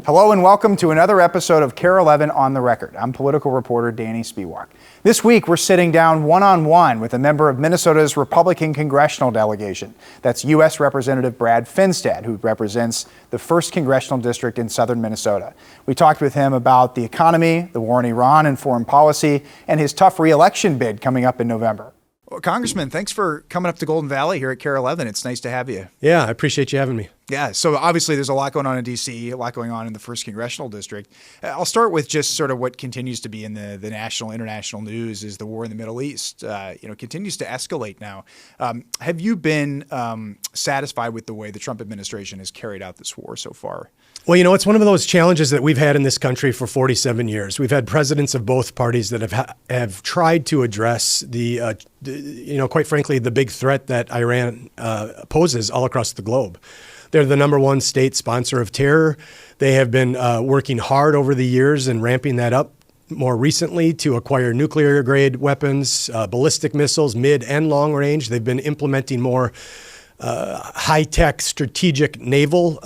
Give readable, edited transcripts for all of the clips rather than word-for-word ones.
Hello and welcome to another episode of KARE 11 on the Record. I'm political reporter Danny Spiewak. This week we're sitting down one-on-one with a member of Minnesota's Republican congressional delegation. That's U.S. Representative Brad Finstad, who represents the 1st Congressional District in southern Minnesota. We talked with him about the economy, the war in Iran and foreign policy, and his tough re-election bid coming up in November. Well, Congressman, thanks for coming up to Golden Valley here at KARE 11. It's nice to have you. Yeah, I appreciate you having me. Yeah, so obviously there's a lot going on in D.C., a lot going on in the 1st Congressional District. I'll start with just sort of what continues to be in the national, international news is the war in the Middle East. Continues to escalate now. Have you been satisfied with the way the Trump administration has carried out this war so far? Well, it's one of those challenges that we've had in this country for 47 years. We've had presidents of both parties that have tried to address the quite frankly, the big threat that Iran poses all across the globe. They're the number one state sponsor of terror. They have been working hard over the years and ramping that up more recently to acquire nuclear-grade weapons, ballistic missiles, mid and long range. They've been implementing more high-tech strategic naval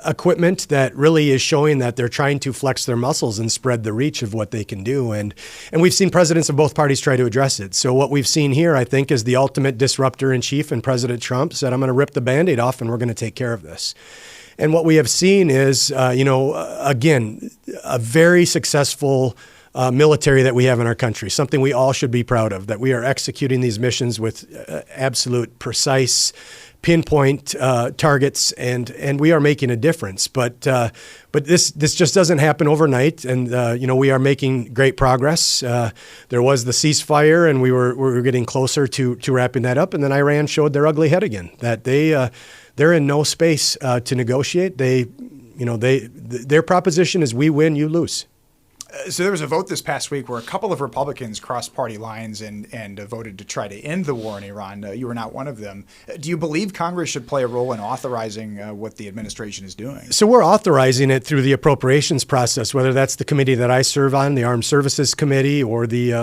equipment that really is showing that they're trying to flex their muscles and spread the reach of what they can do. And we've seen presidents of both parties try to address it. So what we've seen here, I think, is the ultimate disruptor in chief, and President Trump said, I'm going to rip the Band-Aid off and we're going to take care of this. And what we have seen is, again, a very successful military that we have in our country, something we all should be proud of, that we are executing these missions with absolute precise pinpoint targets, and we are making a difference. But this just doesn't happen overnight, and we are making great progress. There was the ceasefire, and we were getting closer to wrapping that up, and then Iran showed their ugly head again. That they're in no space to negotiate. Their proposition is we win, you lose. So there was a vote this past week where a couple of Republicans crossed party lines and voted to try to end the war in Iran. You were not one of them. Do you believe Congress should play a role in authorizing what the administration is doing? So we're authorizing it through the appropriations process, whether that's the committee that I serve on, the Armed Services Committee, or the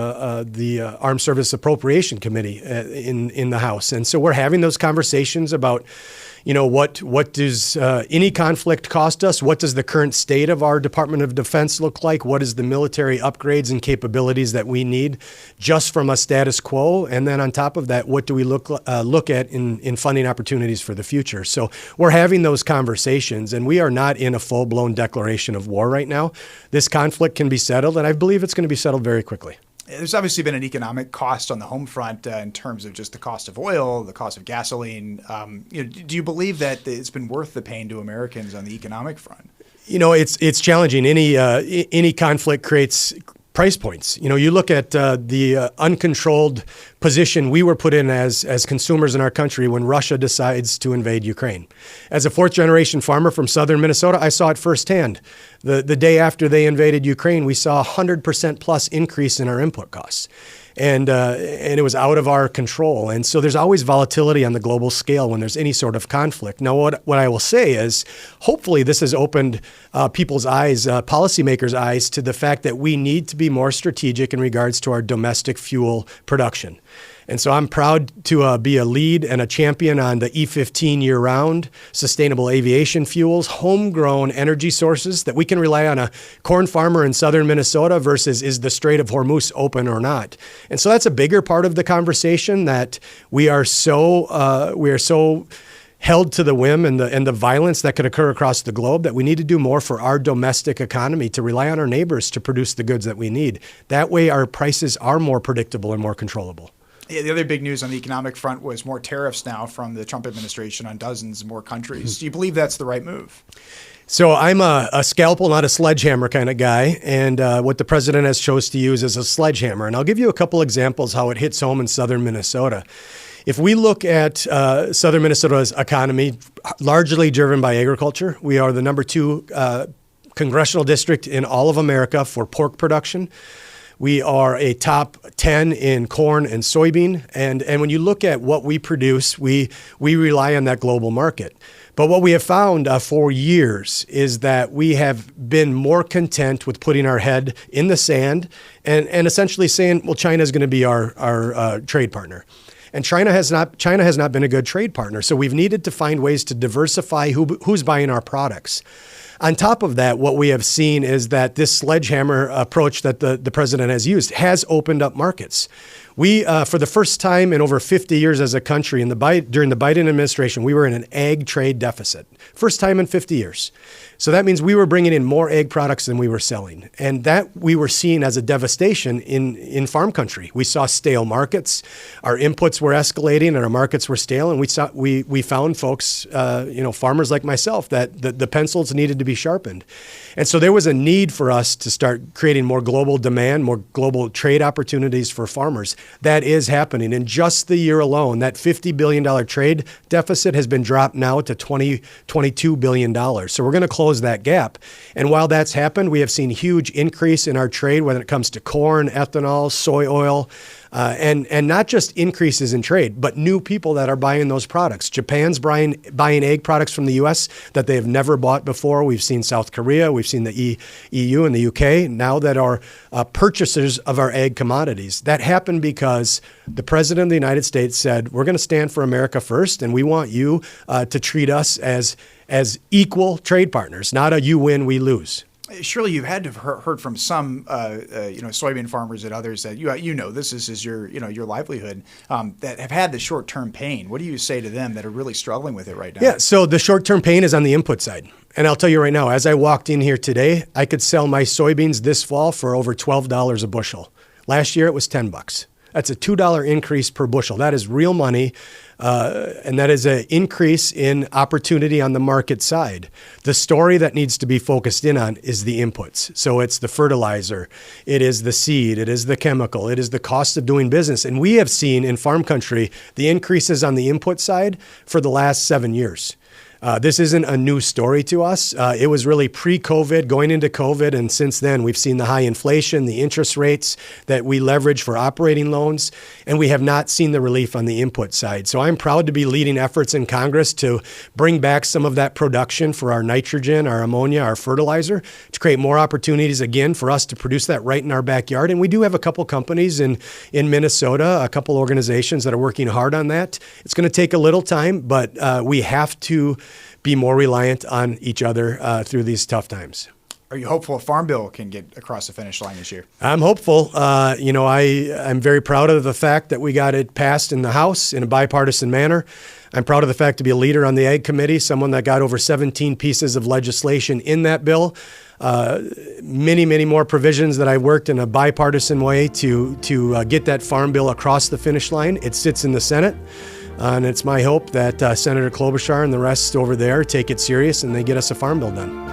Armed Service Appropriation Committee in the House. And so we're having those conversations about what does any conflict cost us? What does the current state of our Department of Defense look like? What is the military upgrades and capabilities that we need just from a status quo? And then on top of that, what do we look at in funding opportunities for the future? So we're having those conversations, and we are not in a full-blown declaration of war right now. This conflict can be settled, and I believe it's going to be settled very quickly. There's obviously been an economic cost on the home front in terms of just the cost of oil, the cost of gasoline. Do you believe that it's been worth the pain to Americans on the economic front? It's challenging. Any conflict creates price points. You look at the uncontrolled position we were put in as consumers in our country when Russia decides to invade Ukraine. As a fourth-generation farmer from southern Minnesota, I saw it firsthand. The day after they invaded Ukraine, we saw 100% plus increase in our input costs. And it was out of our control. And so there's always volatility on the global scale when there's any sort of conflict. Now, what I will say is, hopefully this has opened people's eyes, policymakers' eyes, to the fact that we need to be more strategic in regards to our domestic fuel production. And so I'm proud to be a lead and a champion on the E15 year-round, sustainable aviation fuels, homegrown energy sources that we can rely on a corn farmer in southern Minnesota versus is the Strait of Hormuz open or not. And so that's a bigger part of the conversation, that we are so held to the whim and the violence that could occur across the globe, that we need to do more for our domestic economy, to rely on our neighbors to produce the goods that we need. That way our prices are more predictable and more controllable. Yeah, the other big news on the economic front was more tariffs now from the Trump administration on dozens more countries. Do you believe that's the right move? So I'm a scalpel, not a sledgehammer kind of guy. And what the president has chose to use is a sledgehammer. And I'll give you a couple examples how it hits home in southern Minnesota. If we look at southern Minnesota's economy, largely driven by agriculture, we are the number 2 congressional district in all of America for pork production. We are a top 10 in corn and soybean. And when you look at what we produce, we rely on that global market. But what we have found for years is that we have been more content with putting our head in the sand and essentially saying, well, China is going to be our trade partner. And China has not been a good trade partner. So we've needed to find ways to diversify who's buying our products. On top of that, what we have seen is that this sledgehammer approach that the president has used has opened up markets. We, for the first time in over 50 years as a country, during the Biden administration, we were in an ag trade deficit. First time in 50 years. So that means we were bringing in more egg products than we were selling. And that we were seeing as a devastation in farm country. We saw stale markets. Our inputs were escalating and our markets were stale. And we found folks, farmers like myself, that the pencils needed to be sharpened. And so there was a need for us to start creating more global demand, more global trade opportunities for farmers. That is happening. In just the year alone, that $50 billion trade deficit has been dropped now to $22 billion. So we're going to close that gap. And while that's happened, we have seen huge increase in our trade when it comes to corn, ethanol, soy oil, and not just increases in trade, but new people that are buying those products. Japan's buying egg products from the U.S. that they have never bought before. We've seen South Korea, we've seen the EU and the UK now that are purchasers of our egg commodities. That happened because the President of the United States said, we're going to stand for America first, and we want you to treat us as equal trade partners, not a you win, we lose. Surely you've had to have heard from some, soybean farmers and others that this is your livelihood, that have had the short-term pain. What do you say to them that are really struggling with it right now? Yeah, so the short-term pain is on the input side. And I'll tell you right now, as I walked in here today, I could sell my soybeans this fall for over $12 a bushel. Last year it was $10. That's a $2 increase per bushel. That is real money, and that is an increase in opportunity on the market side. The story that needs to be focused in on is the inputs. So it's the fertilizer, it is the seed, it is the chemical, it is the cost of doing business. And we have seen in farm country the increases on the input side for the last 7 years. This isn't a new story to us. It was really pre-COVID, going into COVID, and since then we've seen the high inflation, the interest rates that we leverage for operating loans, and we have not seen the relief on the input side. So I'm proud to be leading efforts in Congress to bring back some of that production for our nitrogen, our ammonia, our fertilizer, to create more opportunities again for us to produce that right in our backyard. And we do have a couple companies in Minnesota, a couple organizations that are working hard on that. It's going to take a little time, but we have to be more reliant on each other through these tough times. Are you hopeful a farm bill can get across the finish line this year? I'm hopeful. I'm very proud of the fact that we got it passed in the House in a bipartisan manner. I'm proud of the fact to be a leader on the Ag Committee, someone that got over 17 pieces of legislation in that bill. Many, many more provisions that I worked in a bipartisan way to get that farm bill across the finish line. It sits in the Senate. And it's my hope that Senator Klobuchar and the rest over there take it serious and they get us a farm bill done.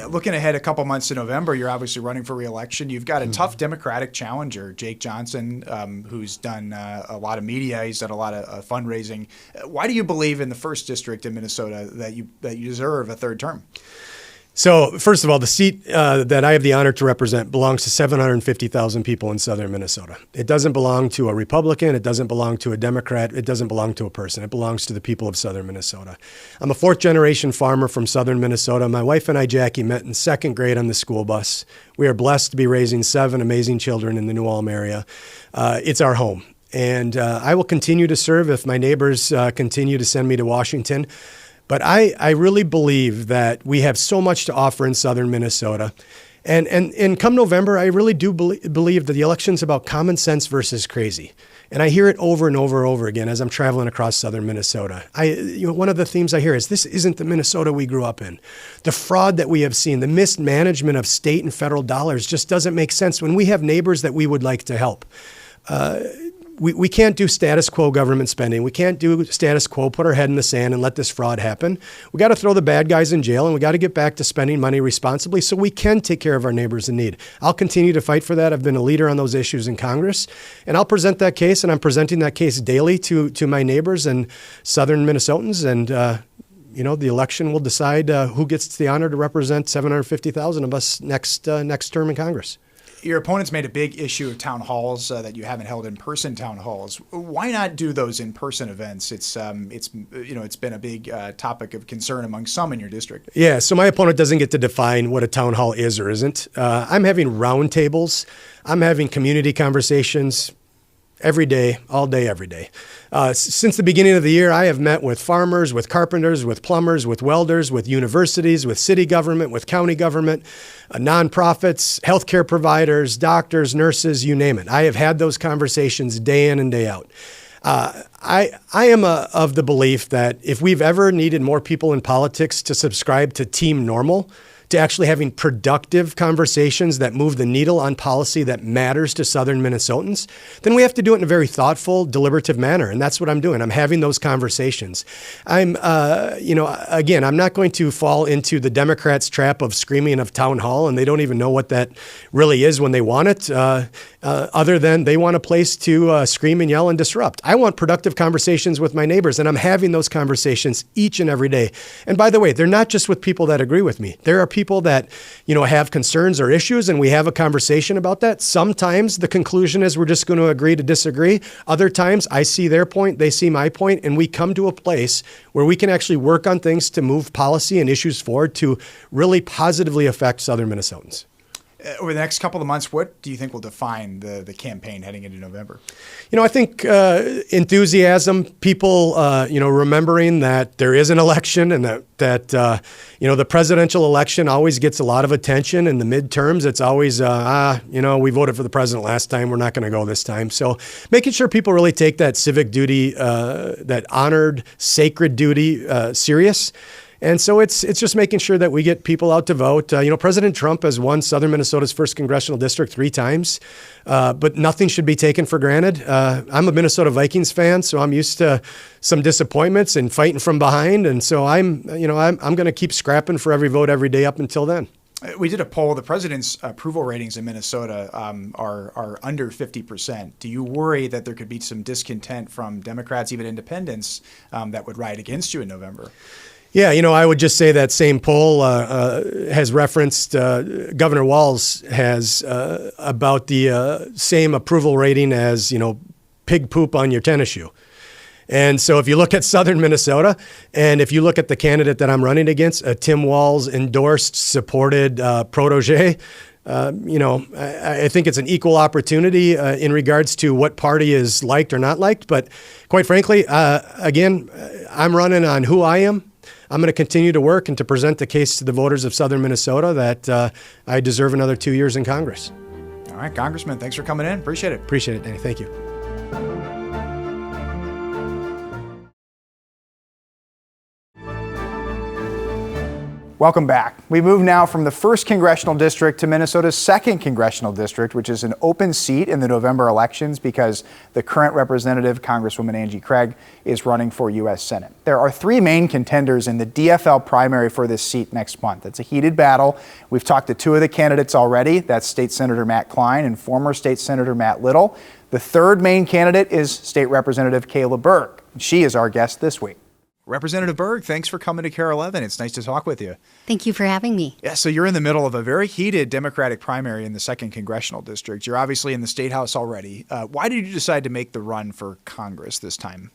Looking ahead a couple months to November, you're obviously running for re-election. You've got a tough Democratic challenger, Jake Johnson, who's done a lot of media. He's done a lot of fundraising. Why do you believe in the 1st District in Minnesota that you deserve a third term? So first of all, the seat that I have the honor to represent belongs to 750,000 people in southern Minnesota. It doesn't belong to a Republican. It doesn't belong to a Democrat. It doesn't belong to a person. It belongs to the people of southern Minnesota. I'm a 4th-generation farmer from southern Minnesota. My wife and I, Jackie, met in 2nd grade on the school bus. We are blessed to be raising 7 amazing children in the New Ulm area. It's our home. And I will continue to serve if my neighbors continue to send me to Washington. But I really believe that we have so much to offer in southern Minnesota. And come November, I really do believe that the election's about common sense versus crazy. And I hear it over and over and over again as I'm traveling across southern Minnesota. One of the themes I hear is this isn't the Minnesota we grew up in. The fraud that we have seen, the mismanagement of state and federal dollars just doesn't make sense when we have neighbors that we would like to help. We can't do status quo government spending. We can't do status quo, put our head in the sand and let this fraud happen. We got to throw the bad guys in jail, and we got to get back to spending money responsibly so we can take care of our neighbors in need. I'll continue to fight for that. I've been a leader on those issues in Congress, and I'll present that case, and I'm presenting that case daily to my neighbors and southern Minnesotans, and the election will decide who gets the honor to represent 750,000 of us next term in Congress. Your opponents made a big issue of town halls that you haven't held in-person town halls. Why not do those in-person events? It's been a big topic of concern among some in your district. Yeah, so my opponent doesn't get to define what a town hall is or isn't. I'm having roundtables. I'm having community conversations every day, all day, every day. Since the beginning of the year, I have met with farmers, with carpenters, with plumbers, with welders, with universities, with city government, with county government, nonprofits, healthcare providers, doctors, nurses, you name it. I have had those conversations day in and day out. I am of the belief that if we've ever needed more people in politics to subscribe to Team Normal, to actually having productive conversations that move the needle on policy that matters to Southern Minnesotans, then we have to do it in a very thoughtful, deliberative manner. And that's what I'm doing. I'm having those conversations. I'm not going to fall into the Democrats' trap of screaming of town hall, and they don't even know what that really is when they want it, other than they want a place to scream and yell and disrupt. I want productive conversations with my neighbors, and I'm having those conversations each and every day. And by the way, they're not just with people that agree with me. There are people that, have concerns or issues, and we have a conversation about that. Sometimes the conclusion is we're just going to agree to disagree. Other times I see their point, they see my point, and we come to a place where we can actually work on things to move policy and issues forward to really positively affect Southern Minnesotans. Over the next couple of months, what do you think will define the campaign heading into November? I think enthusiasm, people, remembering that there is an election and that the presidential election always gets a lot of attention. In the midterms, it's always, we voted for the president last time. We're not going to go this time. So making sure people really take that civic duty, that honored, sacred duty serious. And so it's just making sure that we get people out to vote. President Trump has won Southern Minnesota's 1st congressional district 3 times, but nothing should be taken for granted. I'm a Minnesota Vikings fan, so I'm used to some disappointments and fighting from behind. And so I'm going to keep scrapping for every vote every day up until then. We did a poll. The president's approval ratings in Minnesota are under 50%. Do you worry that there could be some discontent from Democrats, even independents, that would ride against you in November? Yeah, I would just say that same poll has referenced Governor Walz has about the same approval rating as, pig poop on your tennis shoe. And so if you look at Southern Minnesota, and if you look at the candidate that I'm running against, a Tim Walz endorsed, supported protege, I think it's an equal opportunity in regards to what party is liked or not liked. But quite frankly, again, I'm running on who I am. I'm going to continue to work and to present the case to the voters of Southern Minnesota that I deserve another 2 years in Congress. All right, Congressman, thanks for coming in. Appreciate it. Appreciate it, Danny. Thank you. Welcome back. We move now from the 1st congressional district to Minnesota's 2nd congressional district, which is an open seat in the November elections because the current representative, Congresswoman Angie Craig, is running for U.S. Senate. There are 3 main contenders in the DFL primary for this seat next month. It's a heated battle. We've talked to 2 of the candidates already. That's State Senator Matt Klein and former State Senator Matt Little. The 3rd main candidate is State Representative Kaela Berg. She is our guest this week. Representative Berg, thanks for coming to KARE 11. It's nice to talk with you. Thank you for having me. Yeah, so you're in the middle of a very heated Democratic primary in the 2nd congressional district. You're obviously in the State House already. Why did you decide to make the run for Congress this time?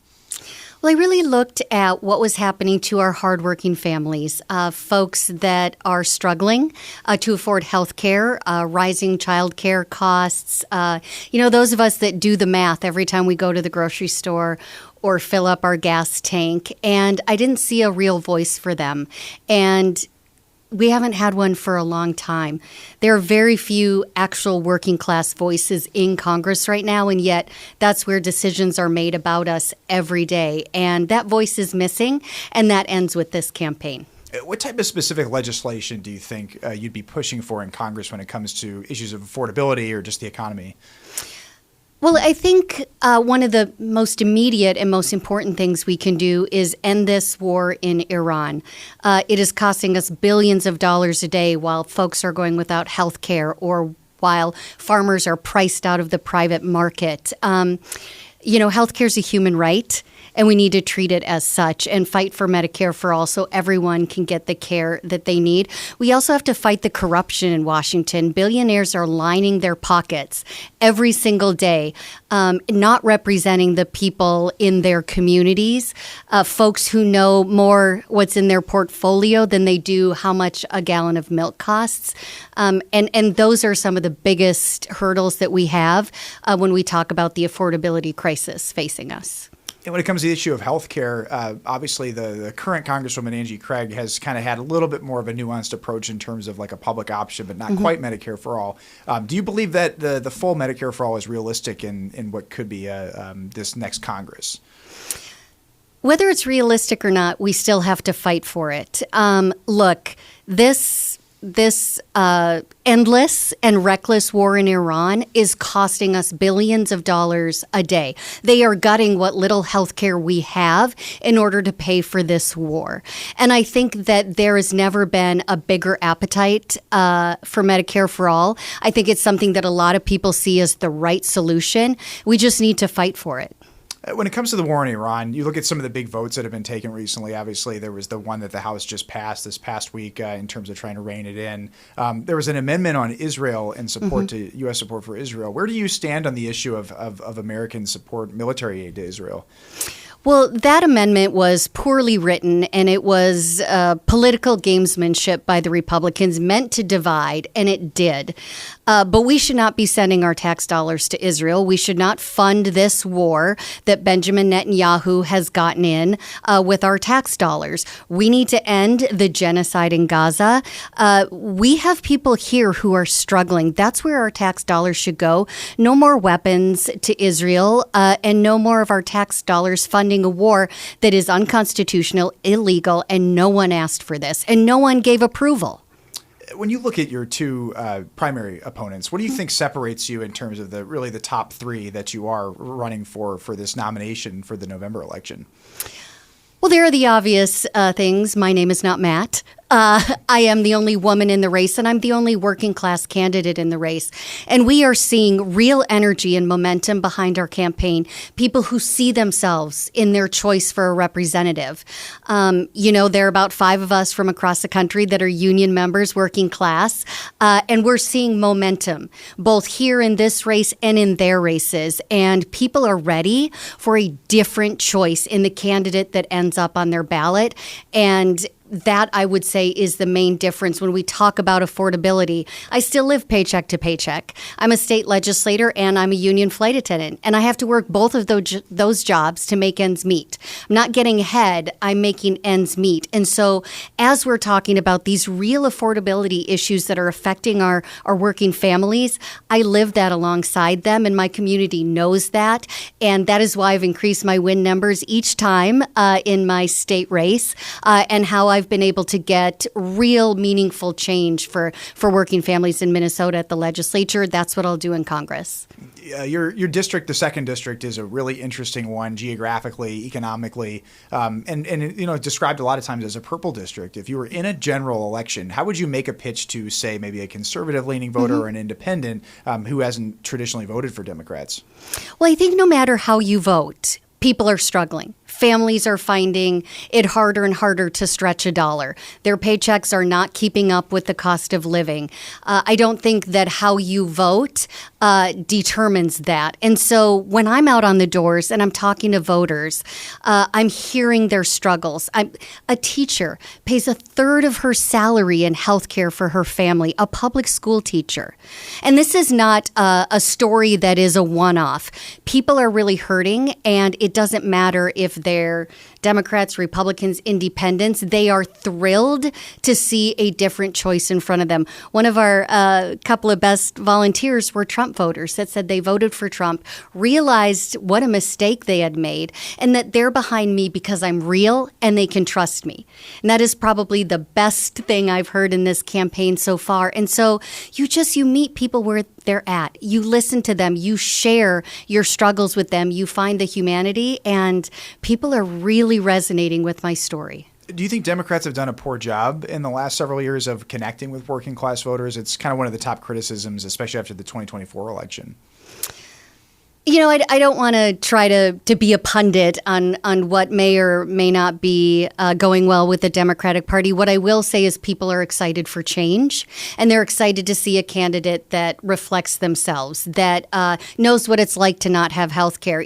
Well, I really looked at what was happening to our hardworking families, folks that are struggling to afford health care, rising child care costs, those of us that do the math every time we go to the grocery store or fill up our gas tank. And I didn't see a real voice for them. And we haven't had one for a long time. There are very few actual working class voices in Congress right now, and yet that's where decisions are made about us every day. And that voice is missing, and that ends with this campaign. What type of specific legislation do you think you'd be pushing for in Congress when it comes to issues of affordability or just the economy? Well, I think one of the most immediate and most important things we can do is end this war in Iran. It is costing us billions of dollars a day while folks are going without health care or while farmers are priced out of the private market. Health care is a human right. and we need to treat it as such and fight for Medicare for all so everyone can get the care that they need. We also have to fight the corruption in Washington. Billionaires are lining their pockets every single day, not representing the people in their communities, folks who know more what's in their portfolio than they do how much a gallon of milk costs. And those are some of the biggest hurdles that we have when we talk about the affordability crisis facing us. And when it comes to the issue of health care, obviously the current Congresswoman Angie Craig has kind of had a little bit more of a nuanced approach in terms of like a public option, but not quite Medicare for all. Do you believe that the full Medicare for all is realistic in what could be this next Congress? Whether it's realistic or not, we still have to fight for it. Look, this endless and reckless war in Iran is costing us billions of dollars a day. They are gutting what little health care we have in order to pay for this war. And I think that there has never been a bigger appetite for Medicare for all. I think it's something that a lot of people see as the right solution. We just need to fight for it. When it comes to the war in Iran, you look at some of the big votes that have been taken recently. Obviously, there was the one that the House just passed this past week in terms of trying to rein it in. There was an amendment on Israel and support to U.S. support for Israel. Where do you stand on the issue of American support, military aid to Israel? Well, that amendment was poorly written, and it was political gamesmanship by the Republicans meant to divide, and it did. But we should not be sending our tax dollars to Israel. We should not fund this war that Benjamin Netanyahu has gotten in with our tax dollars. We need to end the genocide in Gaza. We have people here who are struggling. That's where our tax dollars should go. No more weapons to Israel, and no more of our tax dollars funding a war that is unconstitutional, illegal, and no one asked for this, and no one gave approval. When you look at your two primary opponents, what do you think separates you in terms of the top three that you are running for this nomination for the November election? Well, there are the obvious things. My name is not Matt. I am the only woman in the race, and I'm the only working class candidate in the race. And we are seeing real energy and momentum behind our campaign, people who see themselves in their choice for a representative. There are about 5 of us from across the country that are union members, working class, and we're seeing momentum, both here in this race and in their races. And people are ready for a different choice in the candidate that ends up on their ballot. And that, I would say, is the main difference when we talk about affordability. I still live paycheck to paycheck. I'm a state legislator and I'm a union flight attendant, and I have to work both of those jobs to make ends meet. I'm not getting ahead, I'm making ends meet. And so as we're talking about these real affordability issues that are affecting our working families, I live that alongside them, and my community knows that. And that is why I've increased my win numbers each time in my state race, and how I've been able to get real meaningful change for working families in Minnesota at the legislature. That's what I'll do in Congress. Your district, the 2nd district, is a really interesting one geographically, economically, and described a lot of times as a purple district. If you were in a general election, how would you make a pitch to, say, maybe a conservative-leaning voter or an independent who hasn't traditionally voted for Democrats? Well, I think no matter how you vote, people are struggling. Families are finding it harder and harder to stretch a dollar. Their paychecks are not keeping up with the cost of living. I don't think that how you vote determines that. And so when I'm out on the doors and I'm talking to voters, I'm hearing their struggles. A teacher pays 1/3 of her salary in health care for her family, a public school teacher. And this is not a story that is a one-off. People are really hurting, and it doesn't matter if they're Democrats, Republicans, independents. They are thrilled to see a different choice in front of them. One of our couple of best volunteers were Trump voters that said they voted for Trump, realized what a mistake they had made, and that they're behind me because I'm real and they can trust me. And that is probably the best thing I've heard in this campaign so far. And so you meet people where they're at. You listen to them. You share your struggles with them. You find the humanity, and people are really resonating with my story. Do you think Democrats have done a poor job in the last several years of connecting with working class voters? It's kind of one of the top criticisms, especially after the 2024 election. I don't want to try to be a pundit on what may or may not be going well with the Democratic Party. What I will say is people are excited for change, and they're excited to see a candidate that reflects themselves, that knows what it's like to not have health care.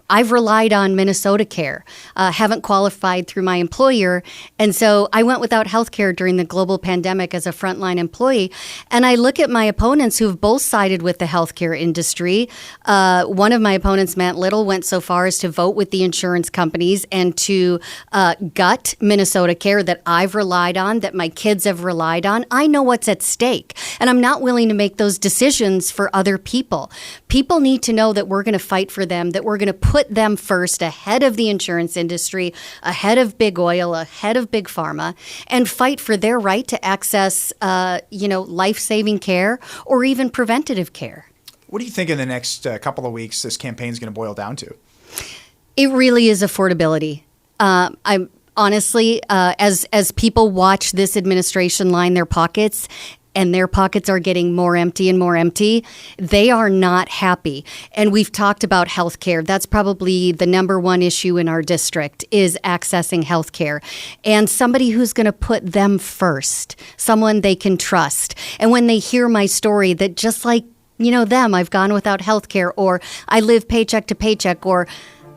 I've relied on Minnesota Care, haven't qualified through my employer. And so I went without health care during the global pandemic as a frontline employee. And I look at my opponents who've both sided with the healthcare industry. One of my opponents, Matt Little, went so far as to vote with the insurance companies and to gut Minnesota Care that I've relied on, that my kids have relied on. I know what's at stake, and I'm not willing to make those decisions for other people. People need to know that we're going to fight for them, that we're going to put them first ahead of the insurance industry, ahead of big oil, ahead of big pharma, and fight for their right to access, life-saving care or even preventative care. What do you think in the next couple of weeks this campaign is going to boil down to? It really is affordability. I'm honestly, as people watch this administration line their pockets, and their pockets are getting more empty and more empty, they are not happy. And we've talked about health care. That's probably the number one issue in our district, is accessing health care. And somebody who's going to put them first, someone they can trust. And when they hear my story, that just like, them, I've gone without health care, or I live paycheck to paycheck, or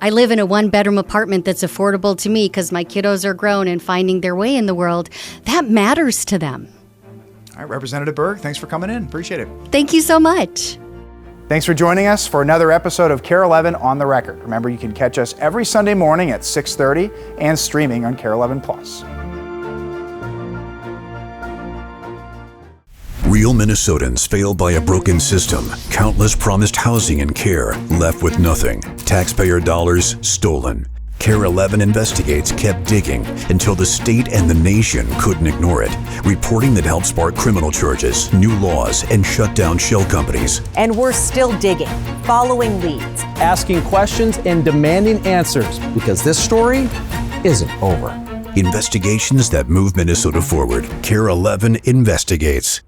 I live in a one-bedroom apartment that's affordable to me because my kiddos are grown and finding their way in the world, that matters to them. All right, Representative Berg, thanks for coming in. Appreciate it. Thank you so much. Thanks for joining us for another episode of KARE 11 on the Record. Remember, you can catch us every Sunday morning at 6:30 and streaming on KARE 11 Plus. Real Minnesotans failed by a broken system. Countless promised housing and care left with nothing. Taxpayer dollars stolen. KARE 11 Investigates kept digging until the state and the nation couldn't ignore it. Reporting that helped spark criminal charges, new laws, and shut down shell companies. And we're still digging, following leads, asking questions and demanding answers, because this story isn't over. Investigations that move Minnesota forward. KARE 11 Investigates.